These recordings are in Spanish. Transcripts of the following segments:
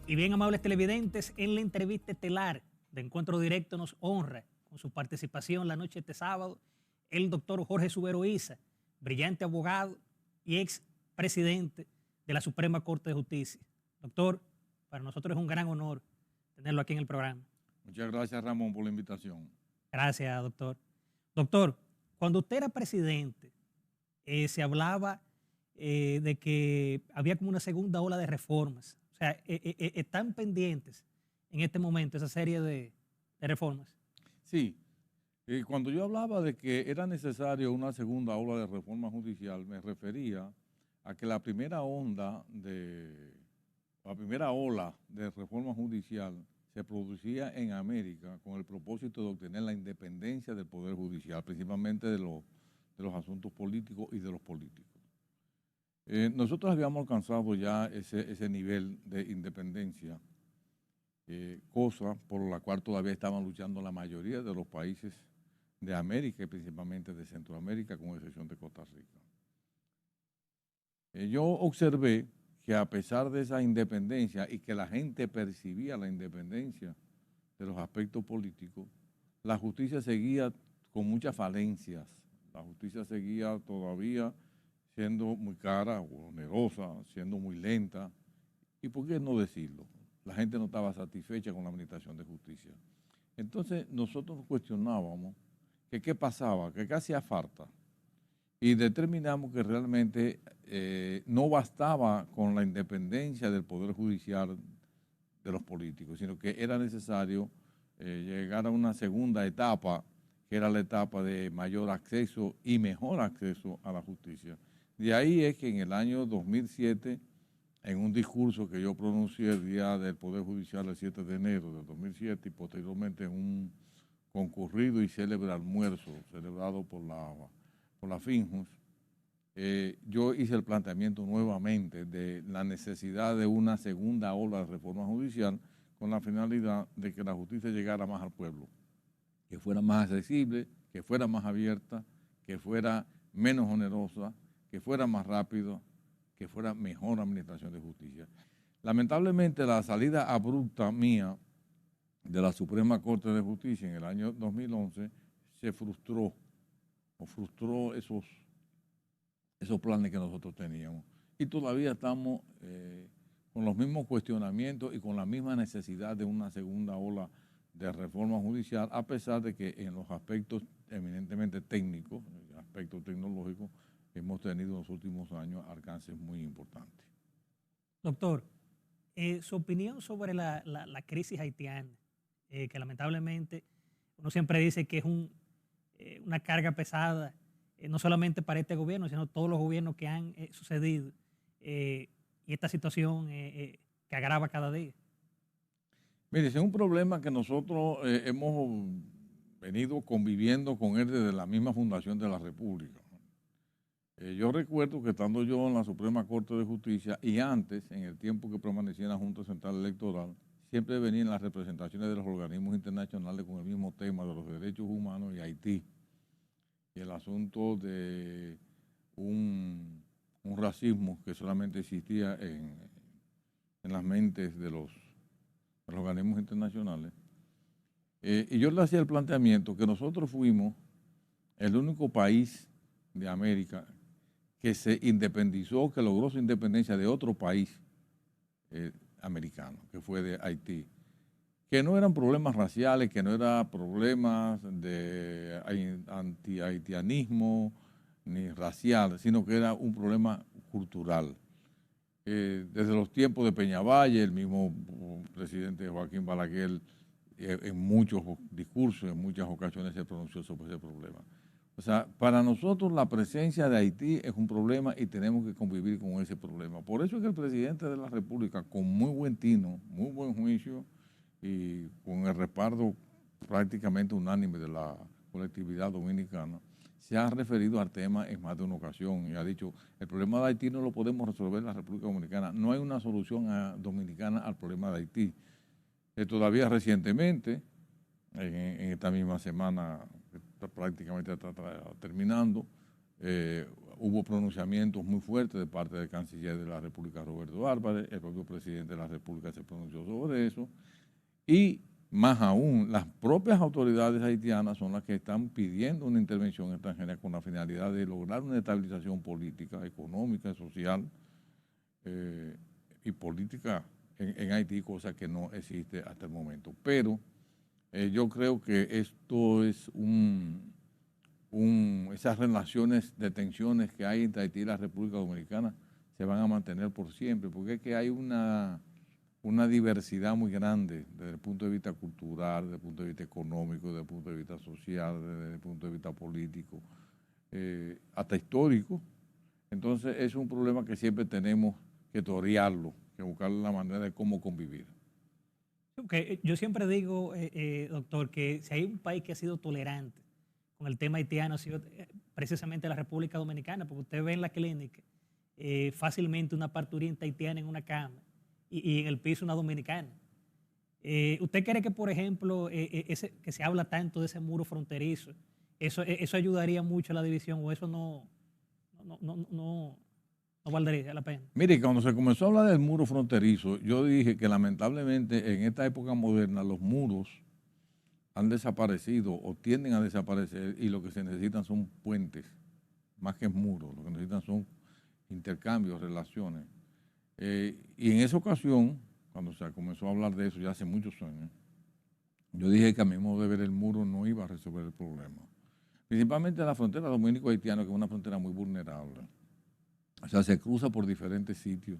Y bien, amables televidentes, en la entrevista estelar de Encuentro Directo nos honra con su participación la noche de este sábado el doctor Jorge Subero Isa, brillante abogado y ex presidente de la Suprema Corte de Justicia. Doctor, para nosotros es un gran honor tenerlo aquí en el programa. Muchas gracias, Ramón, por la invitación. Gracias, doctor. Doctor, cuando usted era presidente, se hablaba de que había como una segunda ola de reformas. O sea, están pendientes en este momento esa serie de reformas. Sí, cuando yo hablaba de que era necesario una segunda ola de reforma judicial, me refería a que la primera ola de reforma judicial se producía en América con el propósito de obtener la independencia del Poder Judicial, principalmente de los asuntos políticos y de los políticos. Nosotros habíamos alcanzado ya ese nivel de independencia, cosa por la cual todavía estaban luchando la mayoría de los países de América y principalmente de Centroamérica, con excepción de Costa Rica. Yo observé que a pesar de esa independencia y que la gente percibía la independencia de los aspectos políticos, la justicia seguía con muchas falencias. La justicia seguía todavía siendo muy cara o onerosa, siendo muy lenta. ¿Y por qué no decirlo? La gente no estaba satisfecha con la administración de justicia. Entonces nosotros cuestionábamos que qué pasaba, que qué hacía falta. Y determinamos que realmente no bastaba con la independencia del Poder Judicial de los políticos, sino que era necesario llegar a una segunda etapa, que era la etapa de mayor acceso y mejor acceso a la justicia. De ahí es que en el año 2007, en un discurso que yo pronuncié el día del Poder Judicial el 7 de enero del 2007 y posteriormente en un concurrido y célebre almuerzo celebrado por la FINJUS, yo hice el planteamiento nuevamente de la necesidad de una segunda ola de reforma judicial con la finalidad de que la justicia llegara más al pueblo, que fuera más accesible, que fuera más abierta, que fuera menos onerosa, que fuera más rápido, que fuera mejor administración de justicia. Lamentablemente, la salida abrupta mía de la Suprema Corte de Justicia en el año 2011 se frustró esos planes que nosotros teníamos. Y todavía estamos con los mismos cuestionamientos y con la misma necesidad de una segunda ola de reforma judicial, a pesar de que en los aspectos eminentemente técnicos, aspectos tecnológicos, hemos tenido en los últimos años alcances muy importantes. Doctor, su opinión sobre la crisis haitiana, que lamentablemente uno siempre dice que es una carga pesada, no solamente para este gobierno, sino todos los gobiernos que han sucedido, y esta situación que agrava cada día. Mire, ese es un problema que nosotros hemos venido conviviendo con él desde la misma fundación de la República. Yo recuerdo que estando yo en la Suprema Corte de Justicia y antes, en el tiempo que permanecía en la Junta Central Electoral, siempre venían las representaciones de los organismos internacionales con el mismo tema de los derechos humanos y Haití. Y el asunto de un racismo que solamente existía en las mentes de los organismos internacionales. Y yo le hacía el planteamiento que nosotros fuimos el único país de América que se independizó, que logró su independencia de otro país americano, que fue de Haití, que no eran problemas raciales, que no eran problemas de anti-haitianismo ni racial, sino que era un problema cultural. Desde los tiempos de Peñavalle, el mismo presidente Joaquín Balaguer en muchos discursos, en muchas ocasiones se pronunció sobre ese problema. O sea, para nosotros la presencia de Haití es un problema y tenemos que convivir con ese problema. Por eso es que el presidente de la República, con muy buen tino, muy buen juicio y con el respaldo prácticamente unánime de la colectividad dominicana, se ha referido al tema en más de una ocasión y ha dicho, el problema de Haití no lo podemos resolver en la República Dominicana. No hay una solución dominicana al problema de Haití. Todavía recientemente, en esta misma semana, prácticamente está terminando, hubo pronunciamientos muy fuertes de parte del canciller de la República, Roberto Álvarez, el propio presidente de la República se pronunció sobre eso, y más aún, las propias autoridades haitianas son las que están pidiendo una intervención extranjera con la finalidad de lograr una estabilización política, económica, social y política en Haití, cosa que no existe hasta el momento. Pero yo creo que esto es esas relaciones de tensiones que hay entre Haití y la República Dominicana se van a mantener por siempre, porque es que hay una diversidad muy grande desde el punto de vista cultural, desde el punto de vista económico, desde el punto de vista social, desde el punto de vista político, hasta histórico. Entonces es un problema que siempre tenemos que torearlo, que buscar la manera de cómo convivir. Okay. Yo siempre digo, doctor, que si hay un país que ha sido tolerante con el tema haitiano, ha sido precisamente la República Dominicana, porque usted ve en la clínica fácilmente una parturienta haitiana en una cama y en el piso una dominicana. ¿Usted cree que, por ejemplo, que se habla tanto de ese muro fronterizo, eso ayudaría mucho a la división o eso no valdría la pena? Mire, cuando se comenzó a hablar del muro fronterizo, yo dije que lamentablemente en esta época moderna los muros han desaparecido o tienden a desaparecer y lo que se necesitan son puentes, más que muros, lo que necesitan son intercambios, relaciones. Y en esa ocasión, cuando se comenzó a hablar de eso ya hace muchos años, yo dije que a mi modo de ver el muro no iba a resolver el problema. Principalmente la frontera dominico-haitiana, que es una frontera muy vulnerable. O sea, se cruza por diferentes sitios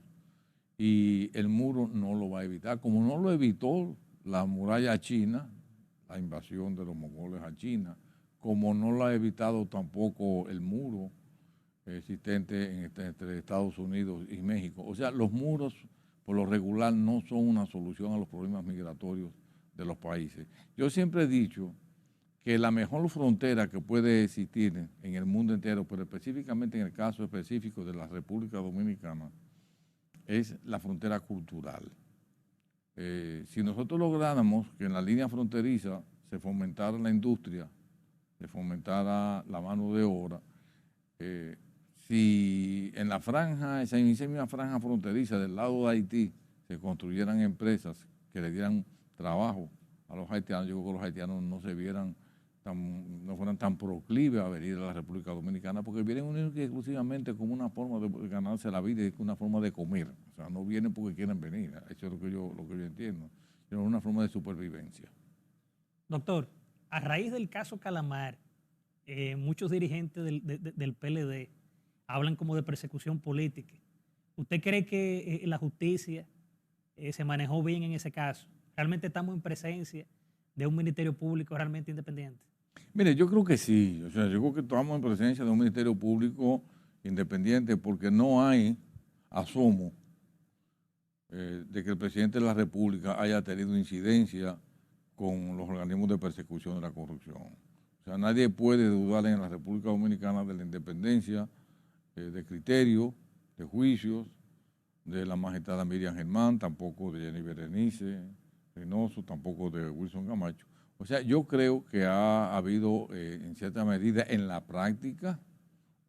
y el muro no lo va a evitar. Como no lo evitó la muralla china, la invasión de los mongoles a China, como no lo ha evitado tampoco el muro existente entre Estados Unidos y México. O sea, los muros por lo regular no son una solución a los problemas migratorios de los países. Yo siempre he dicho que la mejor frontera que puede existir en el mundo entero, pero específicamente en el caso específico de la República Dominicana, es la frontera cultural. Si nosotros lográramos que en la línea fronteriza se fomentara la industria, se fomentara la mano de obra, si en la franja, esa misma franja fronteriza del lado de Haití, se construyeran empresas que le dieran trabajo a los haitianos, yo creo que los haitianos no fueran tan proclives a venir a la República Dominicana, porque vienen únicamente y exclusivamente como una forma de ganarse la vida y una forma de comer. O sea, no vienen porque quieren venir. Eso es lo que yo entiendo. Sino una forma de supervivencia. Doctor, a raíz del caso Calamar, muchos dirigentes del PLD hablan como de persecución política. ¿Usted cree que la justicia se manejó bien en ese caso? ¿Realmente estamos en presencia de un ministerio público realmente independiente? Mire, yo creo que sí. O sea, yo creo que estamos en presencia de un ministerio público independiente porque no hay asomo de que el presidente de la República haya tenido incidencia con los organismos de persecución de la corrupción. O sea, nadie puede dudar en la República Dominicana de la independencia de criterio, de juicios, de la magistrada Miriam Germán, tampoco de Jenny Berenice Reynoso, tampoco de Wilson Camacho. O sea, yo creo que ha habido, en cierta medida, en la práctica,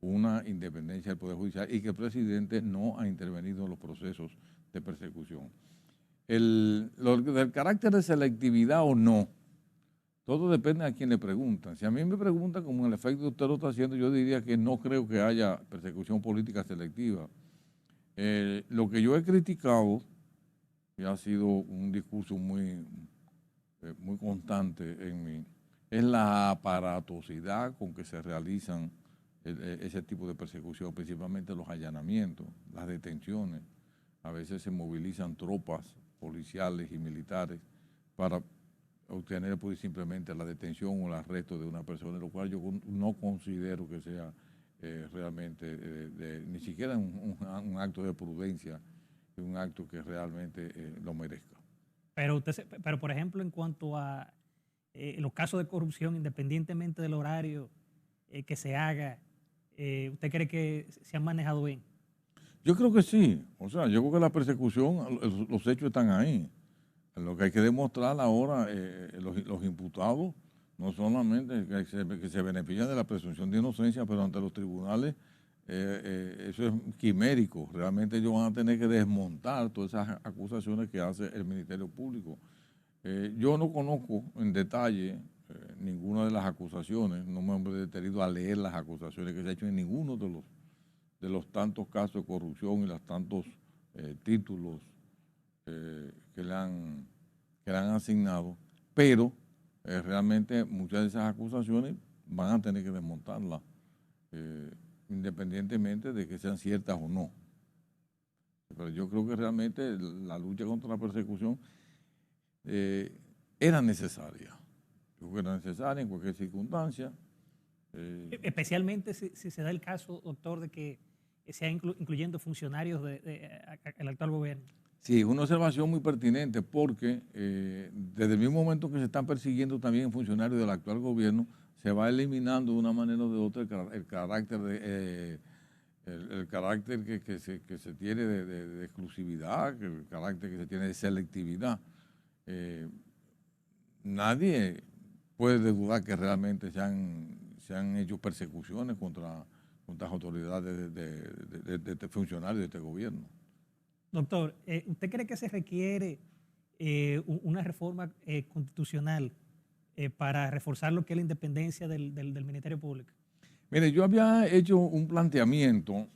una independencia del Poder Judicial y que el presidente no ha intervenido en los procesos de persecución. Del carácter de selectividad o no, todo depende a quien le preguntan. Si a mí me preguntan como en el efecto que usted lo está haciendo, yo diría que no creo que haya persecución política selectiva. Lo que yo he criticado, y ha sido un discurso muy constante en mí, es la aparatosidad con que se realizan ese tipo de persecución, principalmente los allanamientos, las detenciones. A veces se movilizan tropas policiales y militares para obtener pues, simplemente la detención o el arresto de una persona, lo cual yo no considero que sea realmente ni siquiera un acto de prudencia, un acto que realmente lo merezca. Pero por ejemplo, en cuanto a los casos de corrupción, independientemente del horario que se haga, ¿usted cree que se han manejado bien? Yo creo que sí. O sea, yo creo que la persecución, los hechos están ahí. Lo que hay que demostrar ahora, los imputados, no solamente que se benefician de la presunción de inocencia, pero ante los tribunales eso es quimérico. Realmente ellos van a tener que desmontar todas esas acusaciones que hace el Ministerio Público. Yo no conozco en detalle ninguna de las acusaciones, no me he detenido a leer las acusaciones que se han hecho en ninguno de los tantos casos de corrupción y los tantos títulos que le han asignado, pero realmente muchas de esas acusaciones van a tener que desmontarlas, independientemente de que sean ciertas o no. Pero yo creo que realmente la lucha contra la persecución era necesaria. Yo creo que era necesaria en cualquier circunstancia. Especialmente si se da el caso, doctor, de que sea incluyendo funcionarios del actual gobierno. Sí, es una observación muy pertinente porque desde el mismo momento que se están persiguiendo también funcionarios del actual gobierno, se va eliminando de una manera o de otra el carácter que se tiene de exclusividad, el carácter que se tiene de selectividad. Nadie puede dudar que realmente se han hecho persecuciones contra las autoridades de este funcionario de este gobierno. Doctor, ¿usted cree que se requiere una reforma constitucional para reforzar lo que es la independencia del Ministerio Público? Mire, yo había hecho un planteamiento,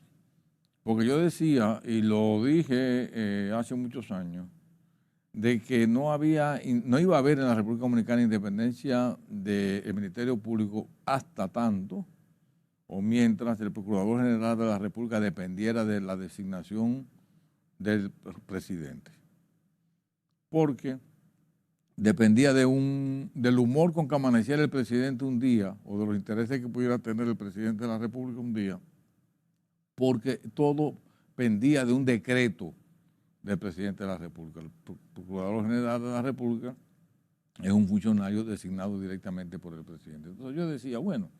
porque yo decía, y lo dije hace muchos años, de que no iba a haber en la República Dominicana independencia del Ministerio Público hasta tanto o mientras el Procurador General de la República dependiera de la designación del presidente. Porque dependía del humor con que amaneciera el presidente un día o de los intereses que pudiera tener el presidente de la República un día, porque todo pendía de un decreto del presidente de la República. El Procurador General de la República es un funcionario designado directamente por el presidente. Entonces yo decía, bueno,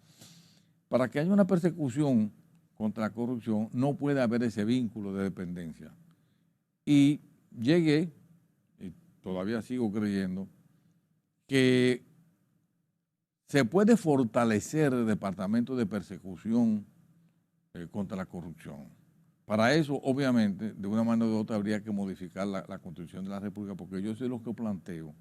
para que haya una persecución contra la corrupción no puede haber ese vínculo de dependencia. Y llegué, y todavía sigo creyendo, que se puede fortalecer el departamento de persecución contra la corrupción. Para eso, obviamente, de una manera u otra habría que modificar la Constitución de la República, porque yo soy lo que planteo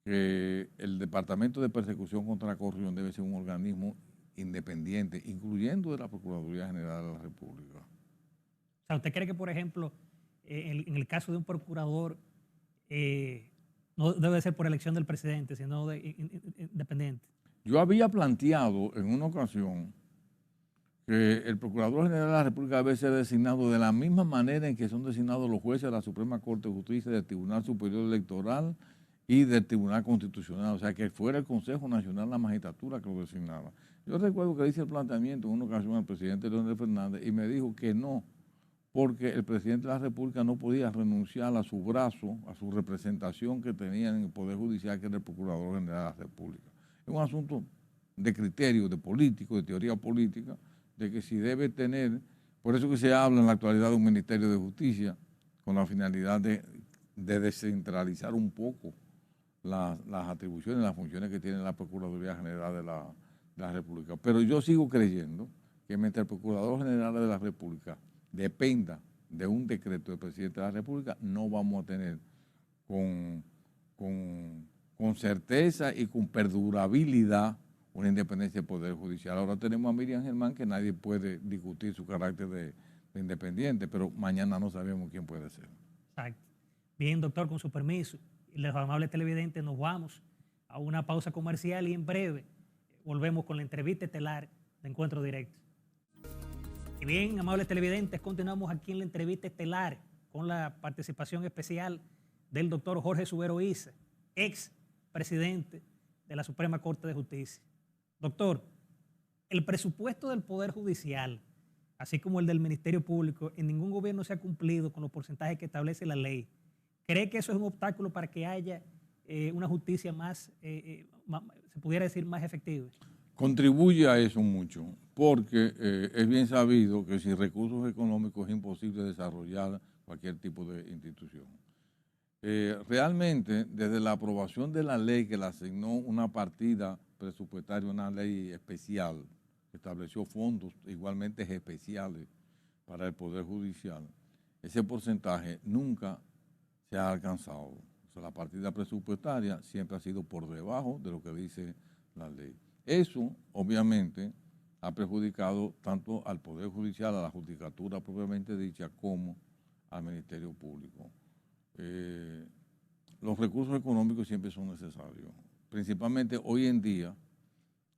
que el Departamento de Persecución contra la Corrupción debe ser un organismo independiente, incluyendo de la Procuraduría General de la República. O sea, ¿usted cree que, por ejemplo, en el caso de un procurador, no debe ser por elección del presidente, sino independiente? Yo había planteado en una ocasión que el Procurador General de la República debe ser designado de la misma manera en que son designados los jueces de la Suprema Corte de Justicia, del Tribunal Superior Electoral y del Tribunal Constitucional, o sea, que fuera el Consejo Nacional de la Magistratura que lo designaba. Yo recuerdo que hice el planteamiento en una ocasión al presidente Leonel Fernández y me dijo que no, porque el presidente de la República no podía renunciar a su brazo, a su representación que tenía en el Poder Judicial, que era el Procurador General de la República. Es un asunto de criterio, de político, de teoría política, de que si debe tener, por eso que se habla en la actualidad de un Ministerio de Justicia, con la finalidad de descentralizar un poco las atribuciones, las funciones que tiene la Procuraduría General de la República. Pero yo sigo creyendo que mientras el Procurador General de la República dependa de un decreto del presidente de la República, no vamos a tener con certeza y con perdurabilidad una independencia del Poder Judicial. Ahora tenemos a Miriam Germán, que nadie puede discutir su carácter de independiente, pero mañana no sabemos quién puede ser. Exacto. Bien, doctor, con su permiso, y los amables televidentes, nos vamos a una pausa comercial y en breve volvemos con la entrevista estelar de Encuentro Directo. Y bien, amables televidentes, continuamos aquí en la entrevista estelar con la participación especial del doctor Jorge Subero Issa, ex presidente de la Suprema Corte de Justicia. Doctor, el presupuesto del Poder Judicial, así como el del Ministerio Público, en ningún gobierno se ha cumplido con los porcentajes que establece la ley. ¿Cree que eso es un obstáculo para que haya una justicia más, se pudiera decir, más efectiva? Contribuye a eso mucho, porque es bien sabido que sin recursos económicos es imposible desarrollar cualquier tipo de institución. Realmente, desde la aprobación de la ley que le asignó una partida presupuestaria, una ley especial, estableció fondos igualmente especiales para el Poder Judicial, ese porcentaje nunca se ha alcanzado. O sea, la partida presupuestaria siempre ha sido por debajo de lo que dice la ley. Eso, obviamente, ha perjudicado tanto al Poder Judicial, a la judicatura propiamente dicha, como al Ministerio Público. Los recursos económicos siempre son necesarios, principalmente hoy en día,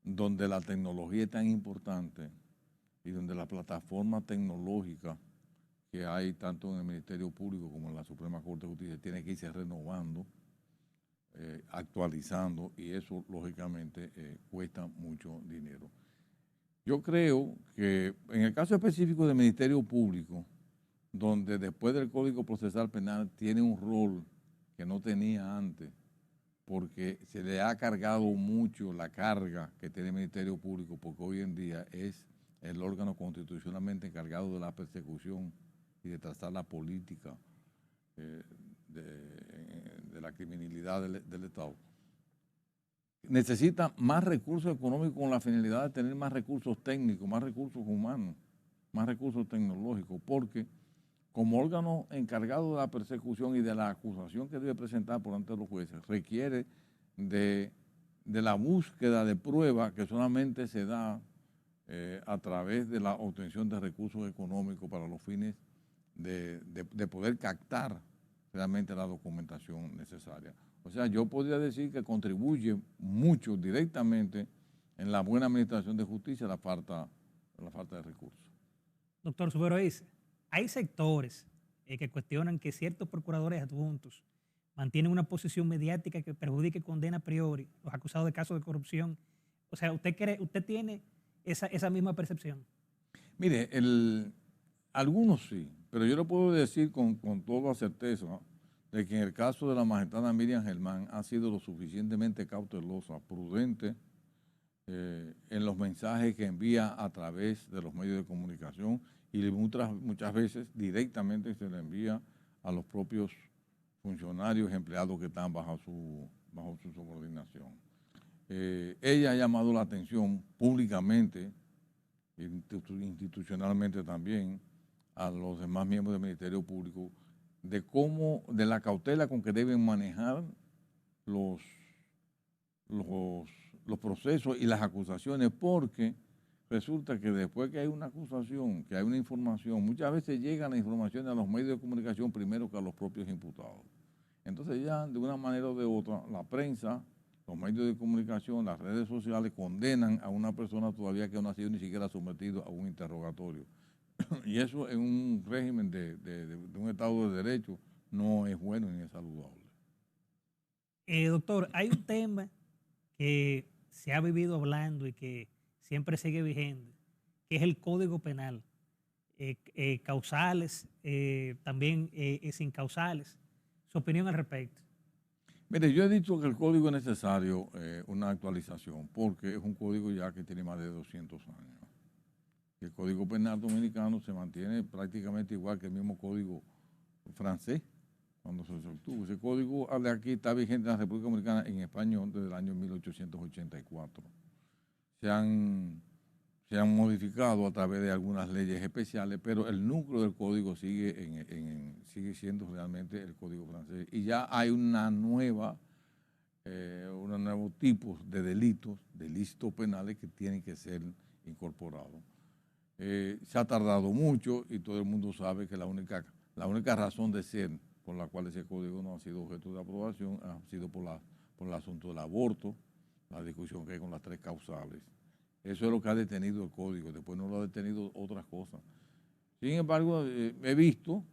donde la tecnología es tan importante y donde la plataforma tecnológica que hay tanto en el Ministerio Público como en la Suprema Corte de Justicia tiene que irse renovando, actualizando, y eso lógicamente cuesta mucho dinero. Yo creo que en el caso específico del Ministerio Público, donde después del Código Procesal Penal tiene un rol que no tenía antes, porque se le ha cargado mucho la carga que tiene el Ministerio Público, porque hoy en día es el órgano constitucionalmente encargado de la persecución y de trazar la política de la criminalidad del Estado. Necesita más recursos económicos con la finalidad de tener más recursos técnicos, más recursos humanos, más recursos tecnológicos, porque como órgano encargado de la persecución y de la acusación que debe presentar por ante los jueces, requiere de la búsqueda de pruebas que solamente se da a través de la obtención de recursos económicos para los fines de poder captar realmente la documentación necesaria. O sea, yo podría decir que contribuye mucho directamente en la buena administración de justicia la falta de recursos. Doctor Subero, hay sectores que cuestionan que ciertos procuradores adjuntos mantienen una posición mediática que perjudica y condena a priori los acusados de casos de corrupción. O sea, ¿usted tiene esa misma percepción? Mire, algunos sí, pero yo lo puedo decir con toda certeza, ¿no?, de que en el caso de la magistrada Miriam Germán ha sido lo suficientemente cautelosa, prudente en los mensajes que envía a través de los medios de comunicación y muchas veces directamente se le envía a los propios funcionarios, empleados que están bajo su subordinación. Ella ha llamado la atención públicamente, institucionalmente también, a los demás miembros del Ministerio Público de la cautela con que deben manejar los procesos y las acusaciones, porque resulta que después que hay una acusación, que hay una información, muchas veces llegan las informaciones a los medios de comunicación primero que a los propios imputados. Entonces ya de una manera o de otra, la prensa, los medios de comunicación, las redes sociales condenan a una persona todavía que no ha sido ni siquiera sometido a un interrogatorio. Y eso en un régimen de un Estado de Derecho no es bueno ni es saludable. Doctor, hay un tema que se ha vivido hablando y que siempre sigue vigente, que es el Código Penal. Causales, también sin causales. ¿Su opinión al respecto? Mire, yo he dicho que el código es necesario una actualización porque es un código ya que tiene más de 200 años. El Código Penal dominicano se mantiene prácticamente igual que el mismo código francés cuando se obtuvo. Ese código de aquí está vigente en la República Dominicana en español desde el año 1884. Se han modificado a través de algunas leyes especiales, pero el núcleo del código sigue siendo realmente el código francés. Y ya hay unos nuevos tipos de delitos penales que tienen que ser incorporados. Se ha tardado mucho y todo el mundo sabe que la única razón de ser por la cual ese código no ha sido objeto de aprobación ha sido por el asunto del aborto, la discusión que hay con las 3 causales. Eso es lo que ha detenido el código, después no lo ha detenido otras cosas. Sin embargo, he visto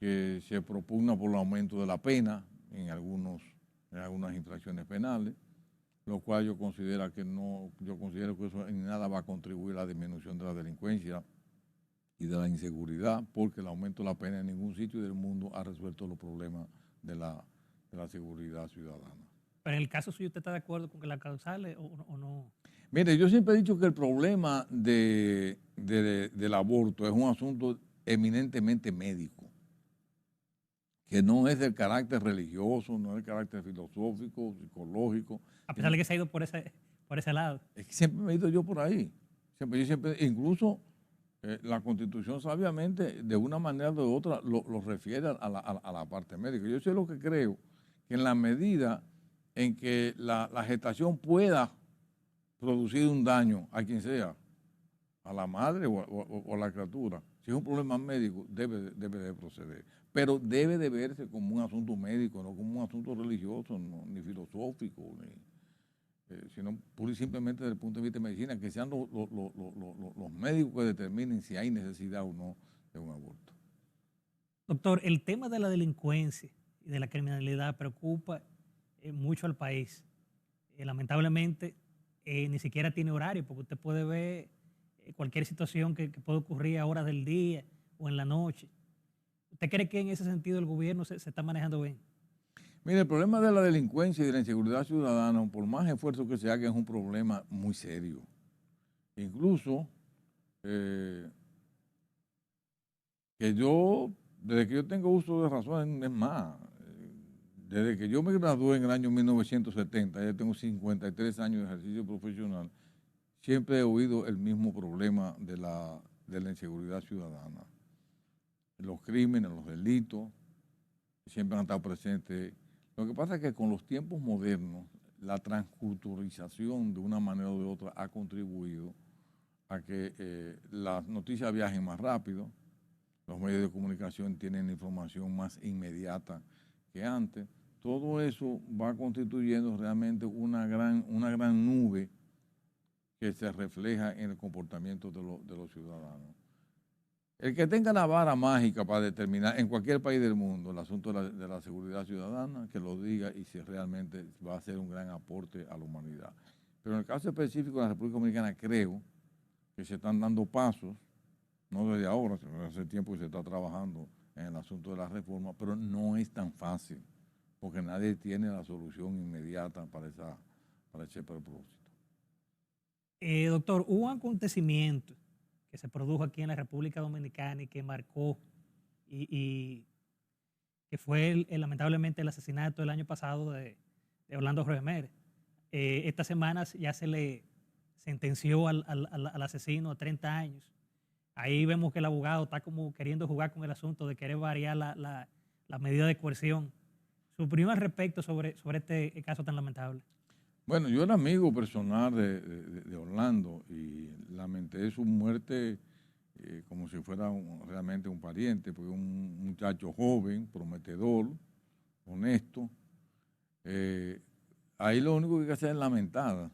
que se propugna por el aumento de la pena en algunas infracciones penales, lo cual yo considero que eso en nada va a contribuir a la disminución de la delincuencia y de la inseguridad, porque el aumento de la pena en ningún sitio del mundo ha resuelto los problemas de la seguridad ciudadana. Pero en el caso suyo, ¿usted está de acuerdo con que las causales o no? Mire, yo siempre he dicho que el problema del aborto es un asunto eminentemente médico, que no es del carácter religioso, no es del carácter filosófico, psicológico. A pesar de que se ha ido por ese lado. Es que siempre me he ido yo por ahí. Incluso la Constitución sabiamente, de una manera o de otra, lo refiere a la parte médica. Yo sé lo que creo, que en la medida en que la gestación pueda producir un daño a quien sea, a la madre o a la criatura, si es un problema médico, debe de proceder. Pero debe de verse como un asunto médico, no como un asunto religioso, no, ni filosófico, sino pura y simplemente desde el punto de vista de medicina, que sean los médicos que determinen si hay necesidad o no de un aborto. Doctor, el tema de la delincuencia y de la criminalidad preocupa mucho al país. Lamentablemente, ni siquiera tiene horario, porque usted puede ver cualquier situación que puede ocurrir a horas del día o en la noche. ¿Usted cree que en ese sentido el gobierno se está manejando bien? Mire, el problema de la delincuencia y de la inseguridad ciudadana, por más esfuerzo que se haga, es un problema muy serio. Incluso, que yo, desde que yo tengo uso de razón, es más, desde que yo me gradué en el año 1970, ya tengo 53 años de ejercicio profesional, siempre he oído el mismo problema de la inseguridad ciudadana. Los crímenes, los delitos, siempre han estado presentes. Lo que pasa es que con los tiempos modernos, la transculturización de una manera o de otra ha contribuido a que las noticias viajen más rápido, los medios de comunicación tienen información más inmediata que antes. Todo eso va constituyendo realmente una gran nube que se refleja en el comportamiento de los ciudadanos. El que tenga la vara mágica para determinar en cualquier país del mundo el asunto de la seguridad ciudadana, que lo diga y si realmente va a ser un gran aporte a la humanidad. Pero en el caso específico de la República Dominicana creo que se están dando pasos, no desde ahora, sino desde hace tiempo que se está trabajando en el asunto de la reforma, pero no es tan fácil, porque nadie tiene la solución inmediata para ese propósito. Doctor, hubo un acontecimiento que se produjo aquí en la República Dominicana y que marcó y que fue lamentablemente el asesinato el año pasado de Orlando Roemer. Esta semana ya se le sentenció al asesino a 30 años. Ahí vemos que el abogado está como queriendo jugar con el asunto de querer variar la medida de coerción. Su opinión al respecto sobre este caso tan lamentable. Bueno, yo era amigo personal de Orlando y lamenté su muerte como si fuera realmente un pariente, porque un muchacho joven, prometedor, honesto. Ahí lo único que hay que hacer es lamentar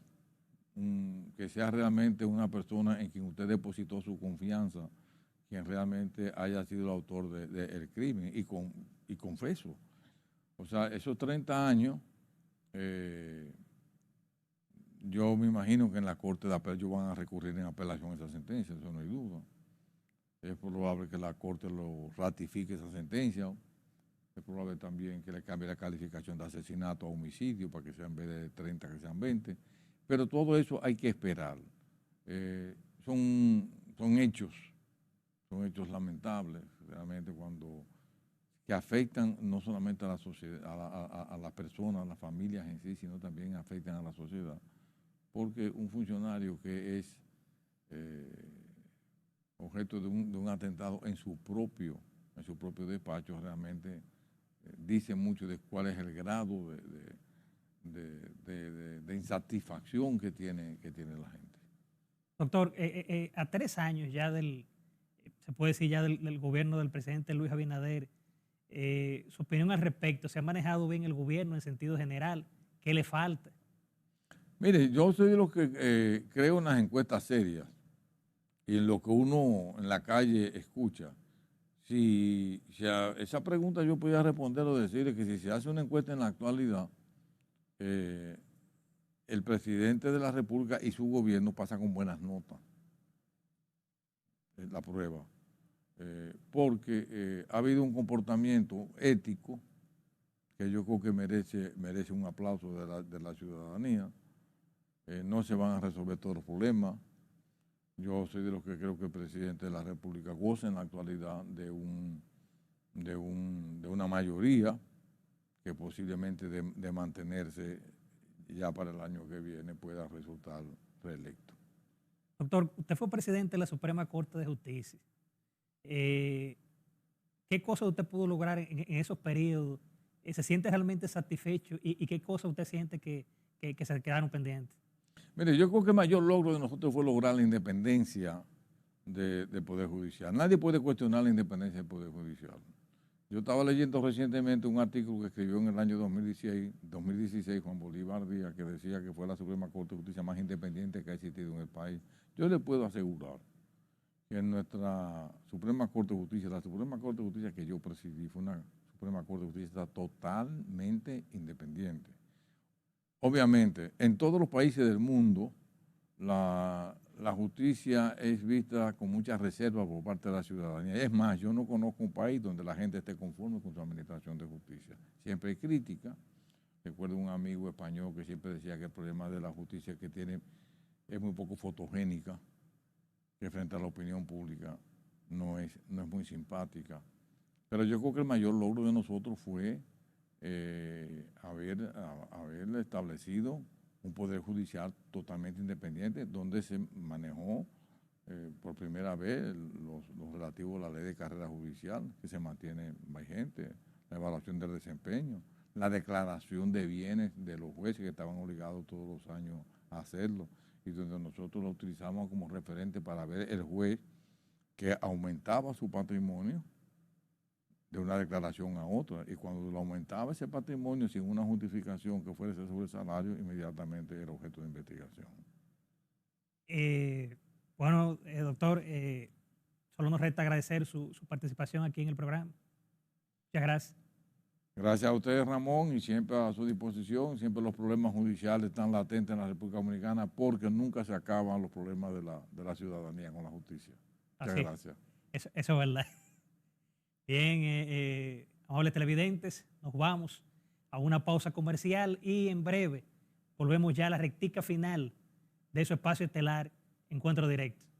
que sea realmente una persona en quien usted depositó su confianza, quien realmente haya sido el autor del crimen y confeso. O sea, esos 30 años, yo me imagino que en la Corte de Apel ellos van a recurrir en apelación a esa sentencia, eso no hay duda. Es probable que la Corte lo ratifique esa sentencia. Es probable también que le cambie la calificación de asesinato a homicidio para que sea en vez de 30 que sean 20. Pero todo eso hay que esperar. Son hechos lamentables, realmente, que afectan no solamente a la sociedad, a las personas, a las familias en sí, sino también afectan a la sociedad. Porque un funcionario que es objeto de un atentado en su propio despacho realmente dice mucho de cuál es el grado de insatisfacción que tiene la gente. Doctor, a 3 años ya se puede decir ya del gobierno del presidente Luis Abinader, su opinión al respecto, ¿se ha manejado bien el gobierno en sentido general? ¿Qué le falta? Mire, yo soy de los que creo en las encuestas serias y en lo que uno en la calle escucha. Si a esa pregunta yo podía responder o decirle que si se hace una encuesta en la actualidad, el presidente de la República y su gobierno pasan con buenas notas la prueba, porque ha habido un comportamiento ético que yo creo que merece un aplauso de la ciudadanía. No se van a resolver todos los problemas. Yo soy de los que creo que el presidente de la República goza en la actualidad de una mayoría que posiblemente de mantenerse ya para el año que viene pueda resultar reelecto. Doctor, usted fue presidente de la Suprema Corte de Justicia. ¿Qué cosas usted pudo lograr en esos periodos? ¿Se siente realmente satisfecho? ¿Y qué cosas usted siente que se quedaron pendientes? Mire, yo creo que el mayor logro de nosotros fue lograr la independencia del Poder Judicial. Nadie puede cuestionar la independencia del Poder Judicial. Yo estaba leyendo recientemente un artículo que escribió en el año 2016 Juan Bolívar Díaz, que decía que fue la Suprema Corte de Justicia más independiente que ha existido en el país. Yo le puedo asegurar que en nuestra Suprema Corte de Justicia, la Suprema Corte de Justicia que yo presidí, fue una Suprema Corte de Justicia totalmente independiente. Obviamente, en todos los países del mundo, la justicia es vista con muchas reservas por parte de la ciudadanía. Es más, yo no conozco un país donde la gente esté conforme con su administración de justicia. Siempre hay crítica. Recuerdo un amigo español que siempre decía que el problema de la justicia que tiene es muy poco fotogénica, que frente a la opinión pública no es muy simpática. Pero yo creo que el mayor logro de nosotros fue haber establecido un poder judicial totalmente independiente, donde se manejó por primera vez lo relativo a la ley de carrera judicial, que se mantiene vigente, la evaluación del desempeño, la declaración de bienes de los jueces que estaban obligados todos los años a hacerlo, y donde nosotros lo utilizamos como referente para ver el juez que aumentaba su patrimonio de una declaración a otra, y cuando lo aumentaba ese patrimonio sin una justificación que fuese sobre el salario, inmediatamente era objeto de investigación. Bueno, doctor, solo nos resta agradecer su participación aquí en el programa. Muchas gracias. Gracias a usted, Ramón, y siempre a su disposición. Siempre los problemas judiciales están latentes en la República Dominicana porque nunca se acaban los problemas de la ciudadanía con la justicia. Muchas gracias. Eso es verdad. Bien, amables televidentes, nos vamos a una pausa comercial y en breve volvemos ya a la rectica final de su espacio estelar Encuentro Directo.